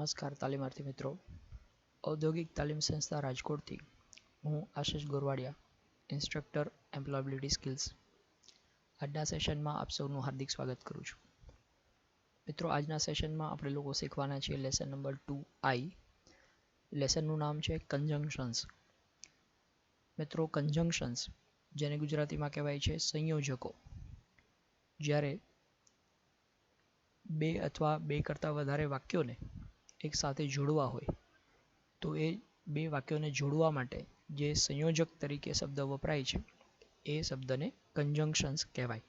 નમસ્કાર તાલીમાર્થી મિત્રો, ઔદ્યોગિક તાલીમ સંસ્થા રાજકોટથી હું આશિષ ગોરવાડિયા, ઇન્સ્ટ્રક્ટર એમ્પ્લોયબિલિટી સ્કિલ્સ. આજના સેશનમાં આપ સૌનું હાર્દિક સ્વાગત કરું છું. મિત્રો, આજના સેશનમાં આપણે લોકો શીખવાના છીએ લેસન નંબર 2I. લેસનનું નામ છે કન્જંક્શન્સ. મિત્રો, કન્જંક્શન્સ જેને ગુજરાતીમાં કહેવાય છે સંયોજકો. જ્યારે બે અથવા બે કરતાં વધારે વાક્યોને એક સાથે જોડવા હોય તો એ બે વાક્યોને જોડવા માટે જે સંયોજક તરીકે શબ્દ વપરાય છે એ શબ્દને કન્જંક્શન્સ કહેવાય.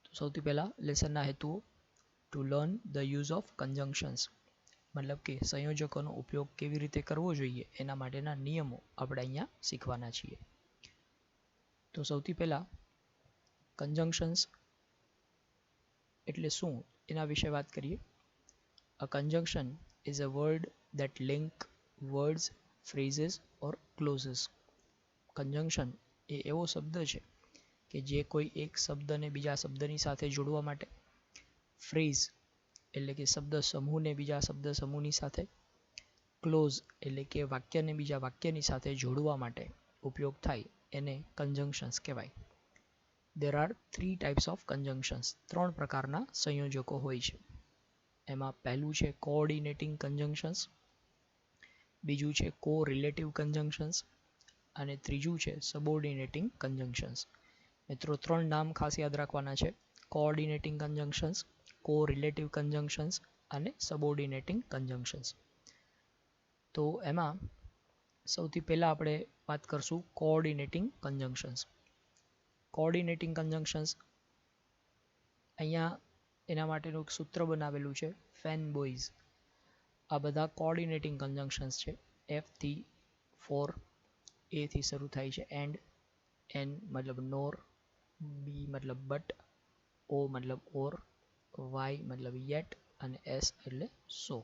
તો સૌથી પહેલાં લેસનના હેતુઓ: to learn the use of conjunctions, મતલબ કે સંયોજકોનો ઉપયોગ કેવી રીતે કરવો જોઈએ એના માટેના નિયમો આપણે અહીંયા શીખવાના છીએ. તો સૌથી પહેલાં કન્જંક્શન્સ એટલે શું એના વિશે વાત કરીએ. A conjunction is a word that link words, phrases or clauses. Conjunction એ એવો શબ્દ છે કે જે કોઈ એક શબ્દને બીજા શબ્દની સાથે જોડવા માટે, ફ્રેઝ એટલે કે શબ્દ સમૂહને બીજા શબ્દ સમૂહની સાથે, ક્લોઝ એટલે કે વાક્યને બીજા વાક્યની સાથે જોડવા માટે ઉપયોગ થાય એને કન્જંક્શન્સ કહેવાય. There are 3 types of conjunctions. 3 પ્રકારના સંયોજકો હોય છે. એમાં પહેલું છે કોઓર્ડિનેટિંગ કન્જંક્શન્સ, બીજું છે કોરિલેટિવ કન્જંક્શન્સ અને ત્રીજું છે સબઓર્ડિનેટિંગ કન્જંક્શન્સ. મિત્રો, 3 નામ ખાસ યાદ રાખવાના છે: કોઓર્ડિનેટિંગ કન્જંક્શન્સ, કોરિલેટિવ કન્જંક્શન્સ અને સબઓર્ડિનેટિંગ કન્જંક્શન્સ. તો એમાં સૌથી પહેલાં આપણે વાત કરશું કોઓર્ડિનેટિંગ કન્જંક્શન્સ. કોઓર્ડિનેટિંગ કન્જંક્શન્સ અહીંયા એના માટેનું એક સૂત્ર બનાવેલું છે ફેન બોયઝ. આ બધા કોઓર્ડિનેટિંગ કન્જંક્શન્સ છે. F થી ફોર, A થી શરૂ થાય છે એન્ડ, N મતલબ નોર, B મતલબ બટ, O મતલબ ઓર, Y મતલબ યેટ અને S એટલે સો.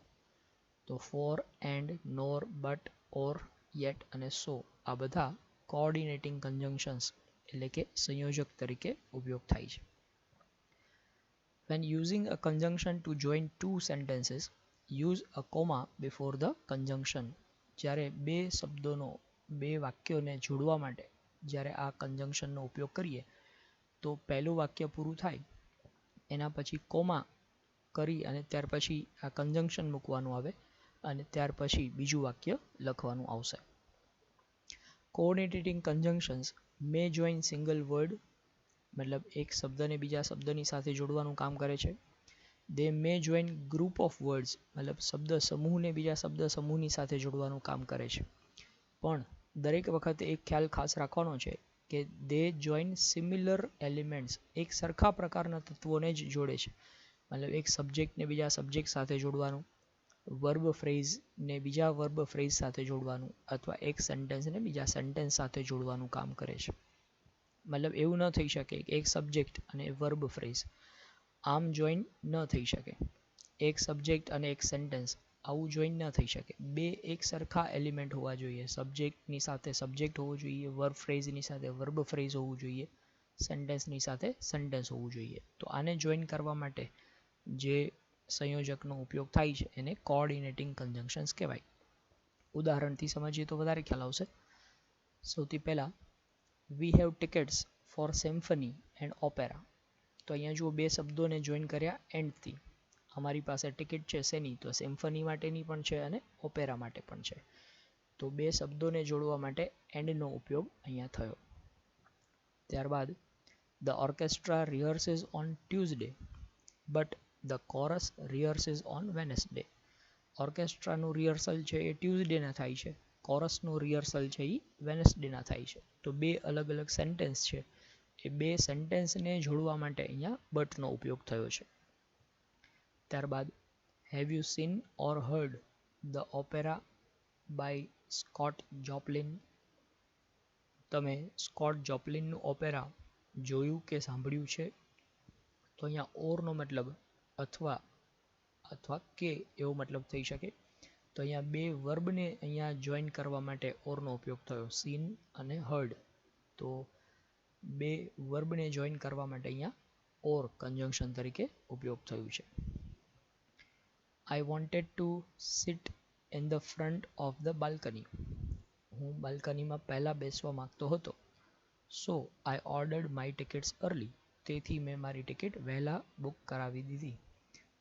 તો for, and, nor, but, or, yet અને સો આ બધા કોઓર્ડિનેટિંગ કન્જંક્શન્સ એટલે કે સંયોજક તરીકે ઉપયોગ થાય છે. When using a conjunction to join two sentences, use a comma before the conjunction. જ્યારે બે શબ્દોનો બે વાક્યોને જોડવા માટે જ્યારે આ કન્જંક્શનનો ઉપયોગ કરીએ તો પહેલું વાક્ય પૂરું થાય એના પછી કોમા કરી અને ત્યાર પછી આ કન્જંક્શન મૂકવાનું આવે અને ત્યાર પછી બીજું વાક્ય લખવાનું આવશે. કોઓર્ડિનેટિંગ કન્જંક્શન્સ may join single word, મતલબ એક શબ્દને બીજા શબ્દની સાથે જોડવાનું કામ કરે છે. They may join group of words, મતલબ શબ્દ સમૂહને બીજા શબ્દ સમૂહની સાથે જોડવાનું કામ કરે છે. પણ દરેક વખતે એક ખ્યાલ ખાસ રાખવાનો છે કે they join similar elements, એક સરખા પ્રકારના તત્વોને જ જોડે છે. મતલબ એક સબ્જેક્ટને બીજા સબ્જેક્ટ સાથે જોડવાનું, વર્બ ફ્રેઝને બીજા વર્બ ફ્રેઝ સાથે જોડવાનું અથવા એક સેન્ટેન્સને બીજા સેન્ટેન્સ સાથે જોડવાનું કામ કરે છે. મતલબ એવું ન થઈ શકે કે એક સબ્જેક્ટ અને વર્બ ફ્રેઝ આમ જોઈન ન થઈ શકે. એક સબ્જેક્ટ અને એક સેન્ટેન્સ આવું જોઈન ન થઈ શકે. બે એક સરખા એલિમેન્ટ હોવા જોઈએ. સબ્જેક્ટની સાથે સબ્જેક્ટ હોવું જોઈએ, વર્બ ફ્રેઝની સાથે વર્બ ફ્રેઝ હોવું જોઈએ, સેન્ટેન્સની સાથે સેન્ટેન્સ હોવું જોઈએ. તો આને જોઈન કરવા માટે જે સંયોજકનો ઉપયોગ થાય છે એને કોઓર્ડિનેટિંગ કન્જંક્શન્સ કહેવાય. ઉદાહરણથી સમજીએ તો વધારે ખ્યાલ આવશે. સૌથી પહેલાં we have tickets for symphony and opera. તો અહીંયા જુઓ બે શબ્દોને જોઈન કર્યા એન્ડથી. અમારી પાસે ટિકિટ છે શેની? તો સિમ્ફની માટેની પણ છે અને ઓપેરા માટે પણ છે. તો બે શબ્દોને જોડવા માટે એન્ડનો ઉપયોગ અહીંયા થયો. ત્યારબાદ the orchestra rehearses on Tuesday but the chorus rehearses on Wednesday. ઓર્કેસ્ટ્રાનું રિહર્સલ છે એ ટ્યુઝડેના થાય છે, કોરસનું રિહર્સલ છે એ વેનસડેના થાય છે. તો બે અલગ અલગ સેન્ટેન્સ છે એ બે સેન્ટેન્સને જોડવા માટે અહીંયા બટનો ઉપયોગ થયો છે. ત્યારબાદ have you seen or heard the opera by Scott Joplin. તમે સ્કોટ જોપ્લિનનું ઓપેરા જોયું કે સાંભળ્યું છે? તો અહીંયા ઓરનો મતલબ અથવા અથવા કે એવો મતલબ થઈ શકે. તો અહીંયા બે વર્બને અહીંયા જોઈન કરવા માટે ઓરનો ઉપયોગ થયો, સીન અને હર્ડ. તો બે વર્બને જોઈન કરવા માટે અહીંયા ઓર કન્જંક્શન તરીકે ઉપયોગ થયું છે. I wanted to sit in the front of the balcony. હું બાલ્કનીમાં પહેલા બેસવા માંગતો હતો. So I ordered my tickets early. તેથી મેં મારી ટિકિટ વહેલા બુક કરાવી દીધી.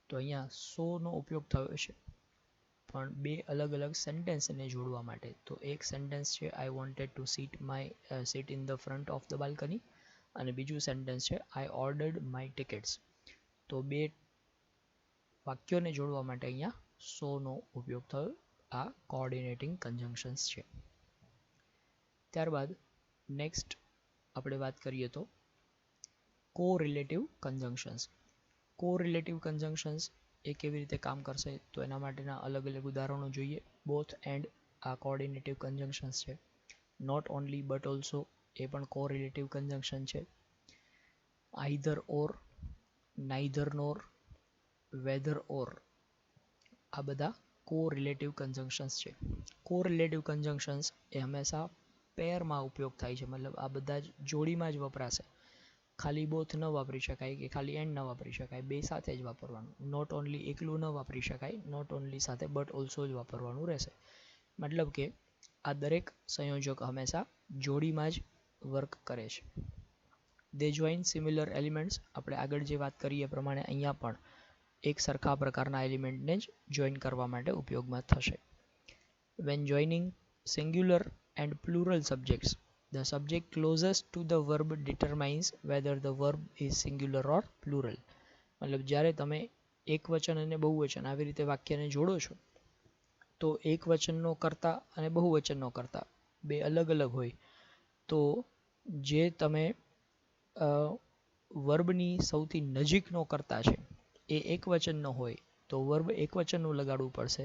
તો અહીંયા so નો ઉપયોગ થયો છે પણ બે અલગ અલગ સેન્ટેન્સને જોડવા માટે. તો એક સેન્ટેન્સ છે I wanted to sit in the front of the balcony અને બીજું સેન્ટેન્સ છે I ordered my tickets. તો બે વાક્યોને જોડવા માટે અહીંયા so નો ઉપયોગ થયો. આ કોઓર્ડિનેટિંગ કન્જંક્શન્સ છે. ત્યારબાદ નેક્સ્ટ આપણે વાત કરીએ તો કોરિલેટિવ કન્જંક્શન્સ. કોરિલેટિવ કન્જંક્શન્સ એ કેવી રીતે કામ કરશે તો એના માટેના અલગ અલગ ઉદાહરણો જોઈએ. બોથ એન્ડ આ કોઓર્ડિનેટિવ કન્જંક્શન્સ છે. Not only but also a પણ કોરિલેટિવ કન્જંક્શન છે. આઈધર ઓર, નાઈધર નોર, વેધર ઓર આ બધા કોરિલેટિવ કન્જંક્શન્સ છે. કોરિલેટિવ કન્જંક્શન્સ એ હંમેશા પેરમાં ઉપયોગ થાય છે, મતલબ આ બધા જ જોડીમાં જ વપરાશે. ખાલી બોથ ન વાપરી શકાય કે ખાલી એન્ડ ન વાપરી શકાય, બે સાથે જ વાપરવાનું. નોટ ઓનલી એકલું ન વાપરી શકાય, નોટ ઓનલી સાથે બટ ઓલ્સો જ વાપરવાનું રહેશે. મતલબ કે આ દરેક સંયોજક હંમેશા જોડીમાં જ વર્ક કરે છે. દે જોઈન સિમિલર એલિમેન્ટ્સ, આપણે આગળ જે વાત કરીએ એ પ્રમાણે અહીંયા પણ એક સરખા પ્રકારના એલિમેન્ટને જ જોઈન કરવા માટે ઉપયોગમાં થશે. When joining singular and plural subjects, the subject closest to the verb determines whether the verb is singular or plural. મતલબ જ્યારે તમે એકવચન અને બહુવચન આવી રીતે વાક્યને જોડો છો તો એકવચનનો કર્તા અને બહુવચનનો કર્તા બે અલગ અલગ હોય. તો જે તમે વર્બની સૌથી નજીકનો કર્તા છે એ એકવચનનો હોય તો વર્બ એકવચનનું લગાડવું પડશે,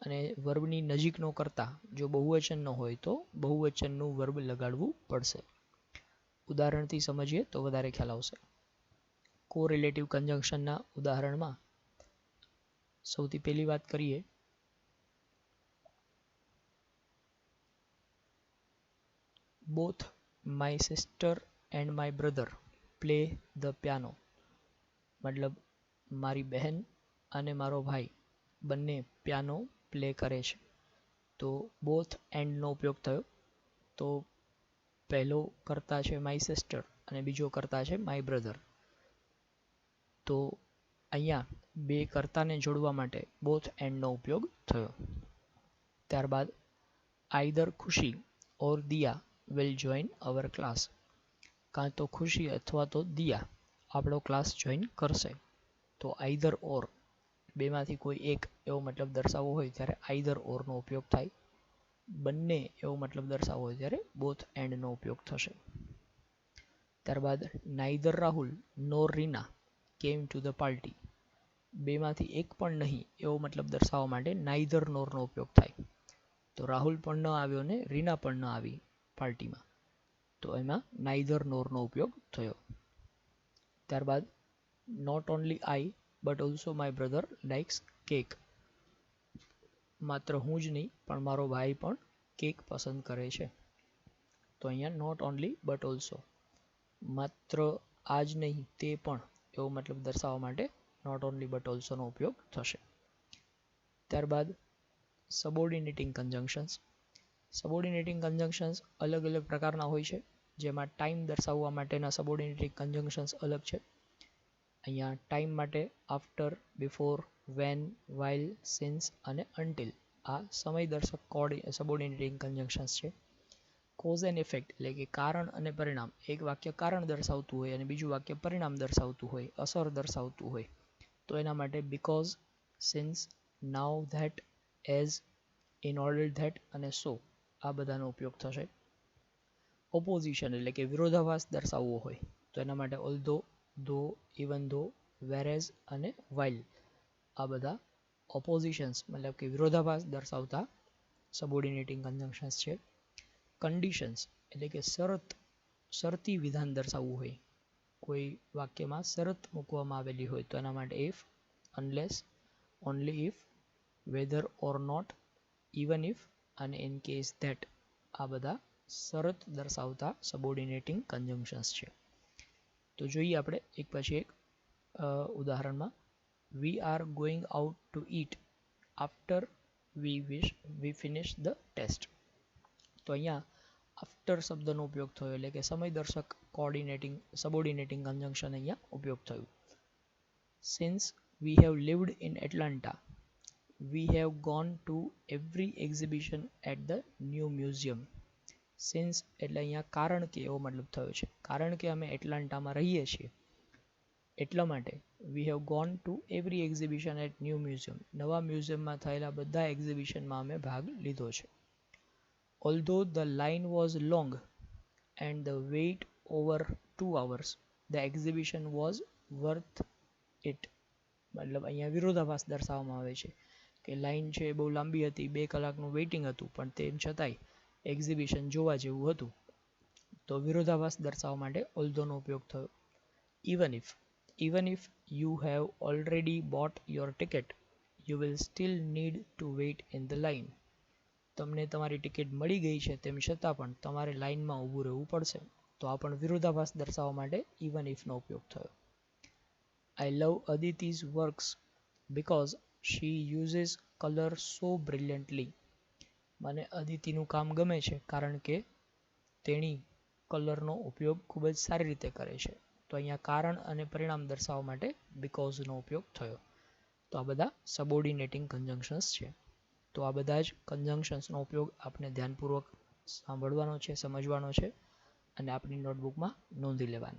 અને વર્બની નજીકનો કર્તા જો બહુવચનનો હોય તો બહુવચનનું વર્બ લગાડવું પડશે. ઉદાહરણથી સમજીએ તો વધારે ખ્યાલ આવશે. કોરિલેટિવ કન્જંક્શનના ઉદાહરણમાં સૌથી પહેલી વાત કરીએ both my sister and my brother play the piano. મતલબ મારી બહેન અને મારો ભાઈ બંને પિયાનો પ્લે કરે છે. તો બોથ એન્ડનો ઉપયોગ થયો. તો પહેલો કર્તા છે માય સિસ્ટર અને બીજો કર્તા છે માય બ્રધર. તો અહીંયા બે કર્તાને જોડવા માટે બોથ એન્ડનો ઉપયોગ થયો. ત્યારબાદ આઈધર ખુશી ઓર દિયા વિલ જોઈન અવર ક્લાસ. કાં તો ખુશી અથવા તો દિયા આપણો ક્લાસ જોઈન કરશે. તો આઈધર ઓર બેમાંથી કોઈ એક એવો મતલબ દર્શાવવો હોય ત્યારે આઈધર ઓરનો ઉપયોગ થાય. બંને એવો મતલબ દર્શાવવો હોય ત્યારે બોથ એન્ડનો ઉપયોગ થશે. ત્યારબાદ neither Rahul નોર Reena came to the party. બેમાંથી એક પણ નહીં એવો મતલબ દર્શાવવા માટે નાઈધર નોરનો ઉપયોગ થાય. તો રાહુલ પણ ન આવ્યો ને રીના પણ ન આવી પાર્ટીમાં, તો એમાં નાઈધર નોરનો ઉપયોગ થયો. ત્યારબાદ not only I but also my brother likes cake. માત્ર હું જ નહીં પણ મારો ભાઈ પણ કેક પસંદ કરે છે. તો અહીંયા નોટ ઓનલી બટ ઓલ્સો, માત્ર આ જ નહીં તે પણ એવો મતલબ દર્શાવવા માટે નોટ ઓનલી બટ ઓલ્સોનો ઉપયોગ થશે. ત્યારબાદ સબોર્ડિનેટિંગ કન્જંક્શન્સ. સબોર્ડિનેટિંગ કન્જંક્શન્સ અલગ અલગ પ્રકારના હોય છે, જેમાં ટાઈમ દર્શાવવા માટેના સબોર્ડિનેટિંગ કન્જંક્શન્સ અલગ છે. અહીંયા ટાઈમ માટે after, before, when, while, since અને અન્ટિલ આ સમયદર્શક સબોર્ડિનેટિંગ કન્જંક્શન્સ છે. કોઝ એન્ડ ઇફેક્ટ એટલે કે કારણ અને પરિણામ. એક વાક્ય કારણ દર્શાવતું હોય અને બીજું વાક્ય પરિણામ દર્શાવતું હોય, અસર દર્શાવતું હોય, તો એના માટે because, since, now, that, as, in order that અને સો આ બધાનો ઉપયોગ થશે. ઓપોઝિશન એટલે કે વિરોધાભાસ દર્શાવવો હોય તો એના માટે ઓલ્ધો, ધો, ઇવન ધો, વેરેઝ અને વાઇલ આ બધા ઓપોઝિશન્સ મતલબ કે વિરોધાભાસ દર્શાવતા સબોર્ડિનેટિંગ કન્જંક્શન્સ છે. કન્ડિશન્સ એટલે કે શરતી વિધાન દર્શાવવું હોય, કોઈ વાક્યમાં શરત મૂકવામાં આવેલી હોય તો એના માટે if, unless, only if, whether or not, even if અને ઇન કેસ ધેટ આ બધા શરત દર્શાવતા સબોર્ડિનેટિંગ કન્જંક્શન્સ છે. તો જોઈએ આપણે એક પછી એક ઉદાહરણમાં. we are going out to eat after we finish the test. તો અહીંયા આફ્ટર શબ્દનો ઉપયોગ થયો એટલે કે સમયદર્શક કોઓર્ડિનેટિંગ સબઓર્ડિનેટિંગ કન્જંક્શન અહીંયા ઉપયોગ થયું. Since we have lived in Atlanta, we have gone to every exhibition at the new museum. Since એટલે અહીંયા કારણ કે એવો મતલબ થયો છે. કારણ કે અમે એટલાન્ટામાં રહીએ છીએ એટલા માટે we have gone to every exhibition at new museum. નવા મ્યુઝિયમમાં થયેલા બધા એક્ઝિબિશનમાં અમે ભાગ લીધો છે. Although the line was long and the wait over 2 hours, the exhibition was worth it. મતલબ અહીંયા વિરોધાભાસ દર્શાવવામાં આવે છે કે લાઈન છે બહુ લાંબી હતી, 2 કલાકનું વેઇટિંગ હતું, પણ તેમ છતાંય એક્ઝિબિશન જોવા જેવું હતું. તો વિરોધાભાસ દર્શાવવા માટે although નો ઉપયોગ થયો. Even if you have already bought your ticket, you will still need to wait in the line. તમને તમારી ટિકિટ મળી ગઈ છે તેમ છતાં પણ તમારે લાઇનમાં ઊભું રહેવું પડશે. તો આ પણ વિરોધાભાસ દર્શાવવા માટે even if નો ઉપયોગ થયો. I love Aditi's works because she uses color so brilliantly. મને અદિતિનું કામ ગમે છે કારણ કે તેણી કલરનો ઉપયોગ ખૂબ જ સારી રીતે કરે છે. તો અહીંયા કારણ અને પરિણામ દર્શાવવા માટે બીકોઝનો ઉપયોગ થયો. તો આ બધા સબઓર્ડિનેટિંગ કન્જંક્શન્સ છે. તો આ બધા જ કન્જંક્શન્સનો ઉપયોગ આપણે ધ્યાનપૂર્વક સાંભળવાનો છે, સમજવાનો છે અને આપણી નોટબુકમાં નોંધી લેવાના છે.